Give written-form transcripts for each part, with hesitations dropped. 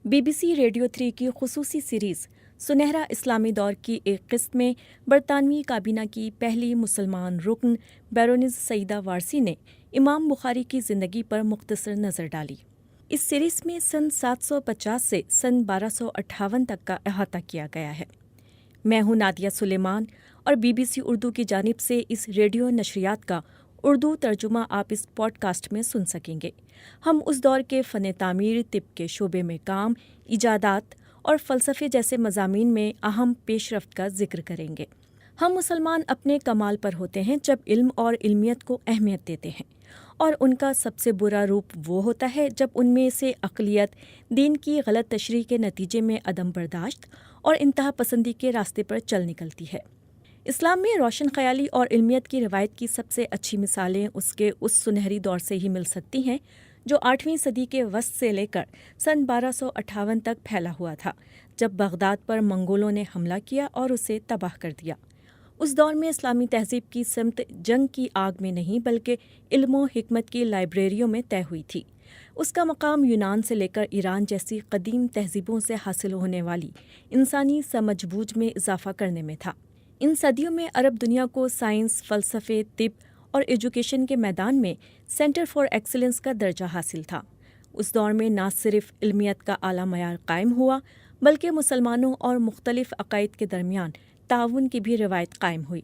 BBC radio 3 کی خصوصی series سنہرا اسلامی دور کی ایک قسط میں برطانوی کابینہ کی پہلی مسلمان رکن بیرونز سعیدہ وارثی نے امام بخاری کی زندگی پر مختصر نظر ڈالی۔ اس سیریز میں سن 750 سے سن 1258 تک کا احاطہ کیا گیا ہے۔ میں ہوں نادیہ سلیمان اور BBC اردو کی جانب سے اس ریڈیو نشریات کا اردو ترجمہ آپ اس پوڈ کاسٹ میں سن سکیں گے۔ ہم اس دور کے فن تعمیر، طب کے شعبے میں کام، ایجادات اور فلسفے جیسے مضامین میں اہم پیش رفت کا ذکر کریں گے۔ ہم مسلمان اپنے کمال پر ہوتے ہیں جب علم اور علمیت کو اہمیت دیتے ہیں، اور ان کا سب سے برا روپ وہ ہوتا ہے جب ان میں سے اقلیت دین کی غلط تشریح کے نتیجے میں عدم برداشت اور انتہا پسندی کے راستے پر چل نکلتی ہے۔ اسلام میں روشن خیالی اور علمیت کی روایت کی سب سے اچھی مثالیں اس سنہری دور سے ہی مل سکتی ہیں جو 8ویں صدی کے وسط سے لے کر سن 1258 تک پھیلا ہوا تھا، جب بغداد پر منگولوں نے حملہ کیا اور اسے تباہ کر دیا۔ اس دور میں اسلامی تہذیب کی سمت جنگ کی آگ میں نہیں بلکہ علم و حکمت کی لائبریریوں میں طے ہوئی تھی۔ اس کا مقام یونان سے لے کر ایران جیسی قدیم تہذیبوں سے حاصل ہونے والی انسانی سمجھ بوجھ میں اضافہ کرنے میں تھا۔ ان صدیوں میں عرب دنیا کو سائنس، فلسفے، طب اور ایجوکیشن کے میدان میں سینٹر فار ایکسلنس کا درجہ حاصل تھا۔ اس دور میں نہ صرف علمیت کا اعلیٰ معیار قائم ہوا بلکہ مسلمانوں اور مختلف عقائد کے درمیان تعاون کی بھی روایت قائم ہوئی۔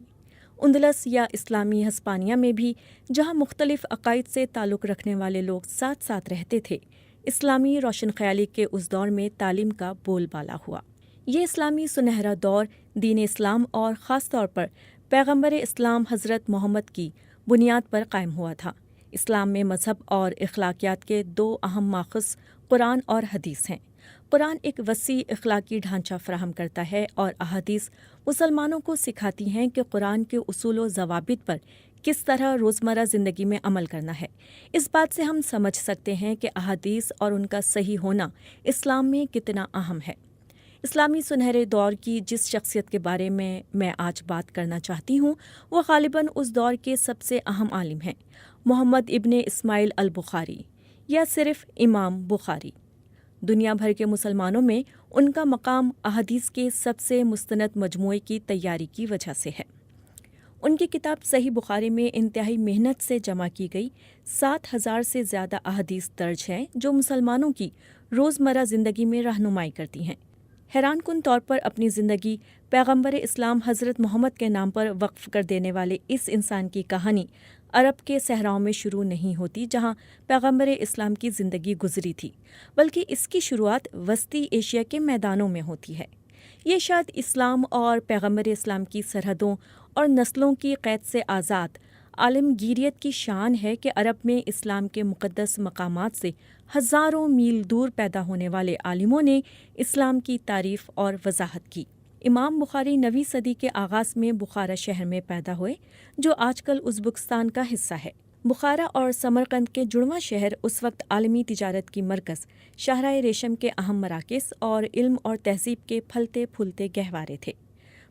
اندلس یا اسلامی ہسپانیہ میں بھی، جہاں مختلف عقائد سے تعلق رکھنے والے لوگ ساتھ ساتھ رہتے تھے، اسلامی روشن خیالی کے اس دور میں تعلیم کا بول بالا ہوا۔ یہ اسلامی سنہرا دور دین اسلام اور خاص طور پر پیغمبر اسلام حضرت محمد کی بنیاد پر قائم ہوا تھا۔ اسلام میں مذہب اور اخلاقیات کے دو اہم ماخذ قرآن اور حدیث ہیں۔ قرآن ایک وسیع اخلاقی ڈھانچہ فراہم کرتا ہے اور احادیث مسلمانوں کو سکھاتی ہیں کہ قرآن کے اصول و ضوابط پر کس طرح روزمرہ زندگی میں عمل کرنا ہے۔ اس بات سے ہم سمجھ سکتے ہیں کہ احادیث اور ان کا صحیح ہونا اسلام میں کتنا اہم ہے۔ اسلامی سنہرے دور کی جس شخصیت کے بارے میں آج بات کرنا چاہتی ہوں وہ غالباً اس دور کے سب سے اہم عالم ہیں، محمد ابن اسماعیل البخاری یا صرف امام بخاری۔ دنیا بھر کے مسلمانوں میں ان کا مقام احادیث کے سب سے مستند مجموعے کی تیاری کی وجہ سے ہے۔ ان کی کتاب صحیح بخاری میں انتہائی محنت سے جمع کی گئی 7000 سے زیادہ احادیث درج ہیں جو مسلمانوں کی روزمرہ زندگی میں رہنمائی کرتی ہیں۔ حیران کن طور پر اپنی زندگی پیغمبر اسلام حضرت محمد کے نام پر وقف کر دینے والے اس انسان کی کہانی عرب کے صحراؤں میں شروع نہیں ہوتی جہاں پیغمبر اسلام کی زندگی گزری تھی، بلکہ اس کی شروعات وسطی ایشیا کے میدانوں میں ہوتی ہے۔ یہ شاید اسلام اور پیغمبر اسلام کی سرحدوں اور نسلوں کی قید سے آزاد عالمگیریت کی شان ہے کہ عرب میں اسلام کے مقدس مقامات سے ہزاروں میل دور پیدا ہونے والے عالموں نے اسلام کی تعریف اور وضاحت کی۔ امام بخاری 9ویں صدی کے آغاز میں بخارا شہر میں پیدا ہوئے جو آج کل ازبکستان کا حصہ ہے۔ بخارا اور سمرقند کے جڑواں شہر اس وقت عالمی تجارت کی مرکز، شاہراہ ریشم کے اہم مراکز اور علم اور تہذیب کے پھلتے پھولتے گہوارے تھے۔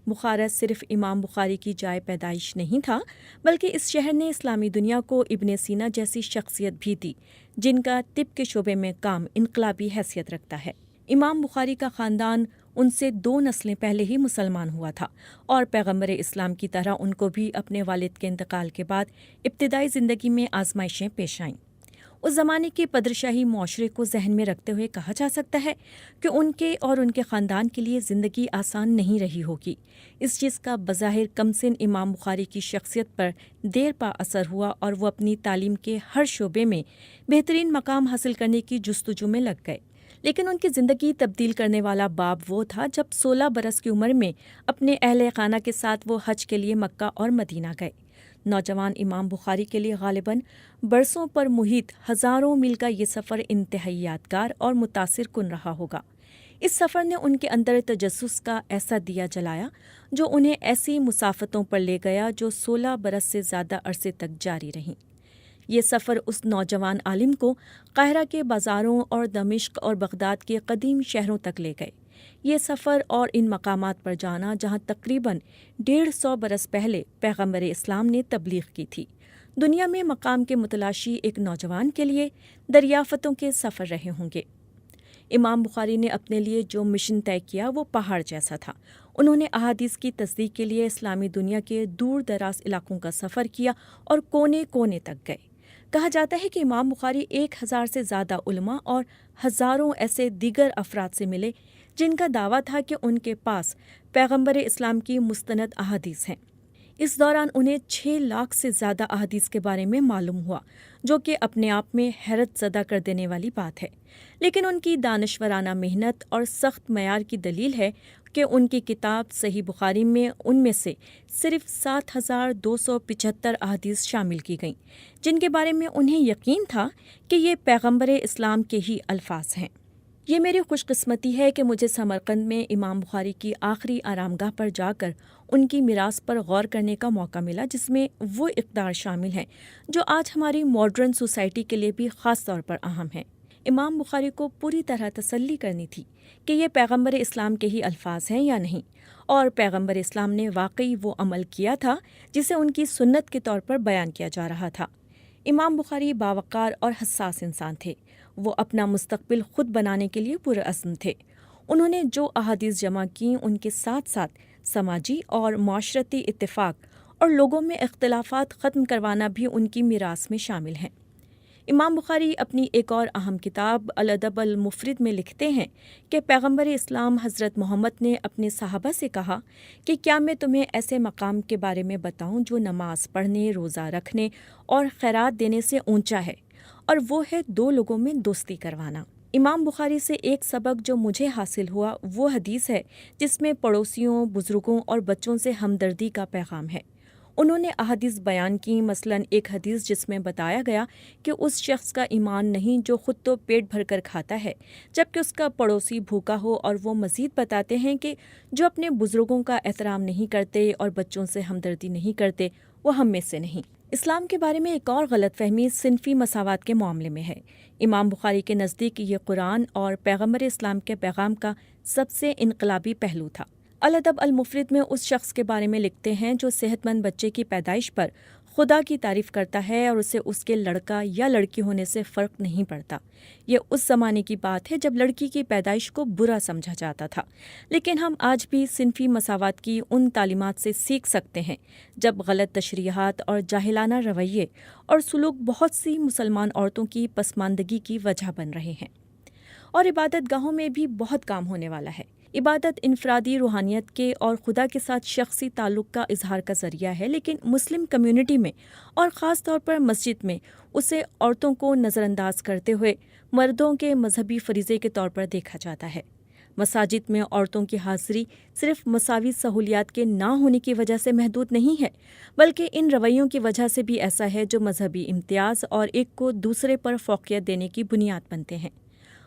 بخارا صرف امام بخاری کی جائے پیدائش نہیں تھا بلکہ اس شہر نے اسلامی دنیا کو ابن سینا جیسی شخصیت بھی دی جن کا طب کے شعبے میں کام انقلابی حیثیت رکھتا ہے۔ امام بخاری کا خاندان ان سے 2 نسلیں پہلے ہی مسلمان ہوا تھا اور پیغمبر اسلام کی طرح ان کو بھی اپنے والد کے انتقال کے بعد ابتدائی زندگی میں آزمائشیں پیش آئیں۔ اس زمانے کے پادشاہی معاشرے کو ذہن میں رکھتے ہوئے کہا جا سکتا ہے کہ ان کے اور ان کے خاندان کے لیے زندگی آسان نہیں رہی ہوگی۔ اس چیز کا بظاہر کمسن امام بخاری کی شخصیت پر دیر پا اثر ہوا اور وہ اپنی تعلیم کے ہر شعبے میں بہترین مقام حاصل کرنے کی جستجو میں لگ گئے۔ لیکن ان کی زندگی تبدیل کرنے والا باب وہ تھا جب 16 برس کی عمر میں اپنے اہل خانہ کے ساتھ وہ حج کے لیے مکہ اور مدینہ گئے۔ نوجوان امام بخاری کے لیے غالباً برسوں پر محیط ہزاروں میل کا یہ سفر انتہائی یادگار اور متاثر کن رہا ہوگا۔ اس سفر نے ان کے اندر تجسس کا ایسا دیا جلایا جو انہیں ایسی مسافتوں پر لے گیا جو 16 برس سے زیادہ عرصے تک جاری رہیں۔ یہ سفر اس نوجوان عالم کو قاہرہ کے بازاروں اور دمشق اور بغداد کے قدیم شہروں تک لے گئے۔ یہ سفر اور ان مقامات پر جانا جہاں تقریباً 150 برس پہلے پیغمبر اسلام نے تبلیغ کی تھی، دنیا میں مقام کے متلاشی ایک نوجوان کے لیے دریافتوں کے سفر رہے ہوں گے۔ امام بخاری نے اپنے لیے جو مشن طے کیا وہ پہاڑ جیسا تھا۔ انہوں نے احادیث کی تصدیق کے لیے اسلامی دنیا کے دور دراز علاقوں کا سفر کیا اور کونے کونے تک گئے۔ کہا جاتا ہے کہ امام بخاری 1000 سے زیادہ علماء اور ہزاروں ایسے دیگر افراد سے ملے جن کا دعویٰ تھا کہ ان کے پاس پیغمبر اسلام کی مستند احادیث ہیں۔ اس دوران انہیں 6 لاکھ سے زیادہ احادیث کے بارے میں معلوم ہوا، جو کہ اپنے آپ میں حیرت زدہ کر دینے والی بات ہے۔ لیکن ان کی دانشورانہ محنت اور سخت معیار کی دلیل ہے کہ ان کی کتاب صحیح بخاری میں ان میں سے صرف 7275 احادیث شامل کی گئیں، جن کے بارے میں انہیں یقین تھا کہ یہ پیغمبر اسلام کے ہی الفاظ ہیں۔ یہ میری خوش قسمتی ہے کہ مجھے سمرقند میں امام بخاری کی آخری آرام گاہ پر جا کر ان کی میراث پر غور کرنے کا موقع ملا، جس میں وہ اقدار شامل ہیں جو آج ہماری ماڈرن سوسائٹی کے لیے بھی خاص طور پر اہم ہیں۔ امام بخاری کو پوری طرح تسلی کرنی تھی کہ یہ پیغمبر اسلام کے ہی الفاظ ہیں یا نہیں، اور پیغمبر اسلام نے واقعی وہ عمل کیا تھا جسے ان کی سنت کے طور پر بیان کیا جا رہا تھا۔ امام بخاری باوقار اور حساس انسان تھے۔ وہ اپنا مستقبل خود بنانے کے لیے پرعزم تھے۔ انہوں نے جو احادیث جمع کیں ان کے ساتھ ساتھ سماجی اور معاشرتی اتفاق اور لوگوں میں اختلافات ختم کروانا بھی ان کی میراث میں شامل ہیں۔ امام بخاری اپنی ایک اور اہم کتاب الادب المفرد میں لکھتے ہیں کہ پیغمبر اسلام حضرت محمد نے اپنے صحابہ سے کہا کہ کیا میں تمہیں ایسے مقام کے بارے میں بتاؤں جو نماز پڑھنے، روزہ رکھنے اور خیرات دینے سے اونچا ہے، اور وہ ہے 2 لوگوں میں دوستی کروانا۔ امام بخاری سے ایک سبق جو مجھے حاصل ہوا وہ حدیث ہے جس میں پڑوسیوں، بزرگوں اور بچوں سے ہمدردی کا پیغام ہے۔ انہوں نے احادیث بیان کی، مثلاً ایک حدیث جس میں بتایا گیا کہ اس شخص کا ایمان نہیں جو خود تو پیٹ بھر کر کھاتا ہے جبکہ اس کا پڑوسی بھوکا ہو، اور وہ مزید بتاتے ہیں کہ جو اپنے بزرگوں کا احترام نہیں کرتے اور بچوں سے ہمدردی نہیں کرتے وہ ہم میں سے نہیں۔ اسلام کے بارے میں ایک اور غلط فہمی صنفی مساوات کے معاملے میں ہے۔ امام بخاری کے نزدیک یہ قرآن اور پیغمبر اسلام کے پیغام کا سب سے انقلابی پہلو تھا۔ الادب المفرد میں اس شخص کے بارے میں لکھتے ہیں جو صحت مند بچے کی پیدائش پر خدا کی تعریف کرتا ہے اور اسے اس کے لڑکا یا لڑکی ہونے سے فرق نہیں پڑتا۔ یہ اس زمانے کی بات ہے جب لڑکی کی پیدائش کو برا سمجھا جاتا تھا، لیکن ہم آج بھی صنفی مساوات کی ان تعلیمات سے سیکھ سکتے ہیں جب غلط تشریحات اور جاہلانہ رویے اور سلوک بہت سی مسلمان عورتوں کی پسماندگی کی وجہ بن رہے ہیں۔ اور عبادت گاہوں میں بھی بہت کام ہونے والا ہے۔ عبادت انفرادی روحانیت کے اور خدا کے ساتھ شخصی تعلق کا اظہار کا ذریعہ ہے، لیکن مسلم کمیونٹی میں اور خاص طور پر مسجد میں اسے عورتوں کو نظر انداز کرتے ہوئے مردوں کے مذہبی فریضے کے طور پر دیکھا جاتا ہے۔ مساجد میں عورتوں کی حاضری صرف مساوی سہولیات کے نہ ہونے کی وجہ سے محدود نہیں ہے، بلکہ ان رویوں کی وجہ سے بھی ایسا ہے جو مذہبی امتیاز اور ایک کو دوسرے پر فوقیت دینے کی بنیاد بنتے ہیں،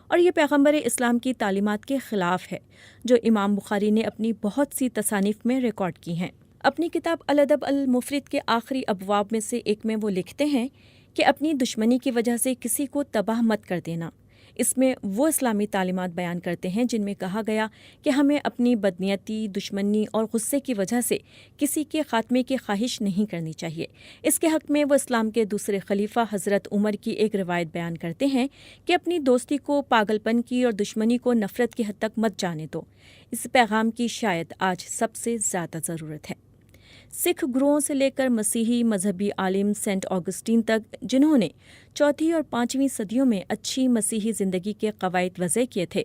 اور یہ پیغمبر اسلام کی تعلیمات کے خلاف ہے جو امام بخاری نے اپنی بہت سی تصانیف میں ریکارڈ کی ہیں۔ اپنی کتاب الادب المفرد کے آخری ابواب میں سے ایک میں وہ لکھتے ہیں کہ اپنی دشمنی کی وجہ سے کسی کو تباہ مت کر دینا۔ اس میں وہ اسلامی تعلیمات بیان کرتے ہیں جن میں کہا گیا کہ ہمیں اپنی بدنیتی، دشمنی اور غصے کی وجہ سے کسی کے خاتمے کی خواہش نہیں کرنی چاہیے۔ اس کے حق میں وہ اسلام کے دوسرے خلیفہ حضرت عمر کی ایک روایت بیان کرتے ہیں کہ اپنی دوستی کو پاگل پن کی اور دشمنی کو نفرت کی حد تک مت جانے دو۔ اس پیغام کی شاید آج سب سے زیادہ ضرورت ہے۔ سکھ گروہوں سے لے کر مسیحی مذہبی عالم سینٹ آگسٹین تک، جنہوں نے 4 اور 5ویں صدیوں میں اچھی مسیحی زندگی کے قواعد وضع کیے تھے،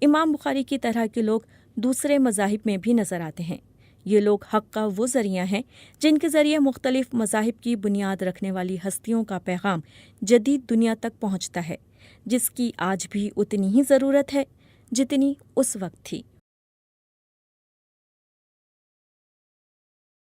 امام بخاری کی طرح کے لوگ دوسرے مذاہب میں بھی نظر آتے ہیں۔ یہ لوگ حق کا وہ ذریعہ ہیں جن کے ذریعے مختلف مذاہب کی بنیاد رکھنے والی ہستیوں کا پیغام جدید دنیا تک پہنچتا ہے، جس کی آج بھی اتنی ہی ضرورت ہے جتنی اس وقت تھی۔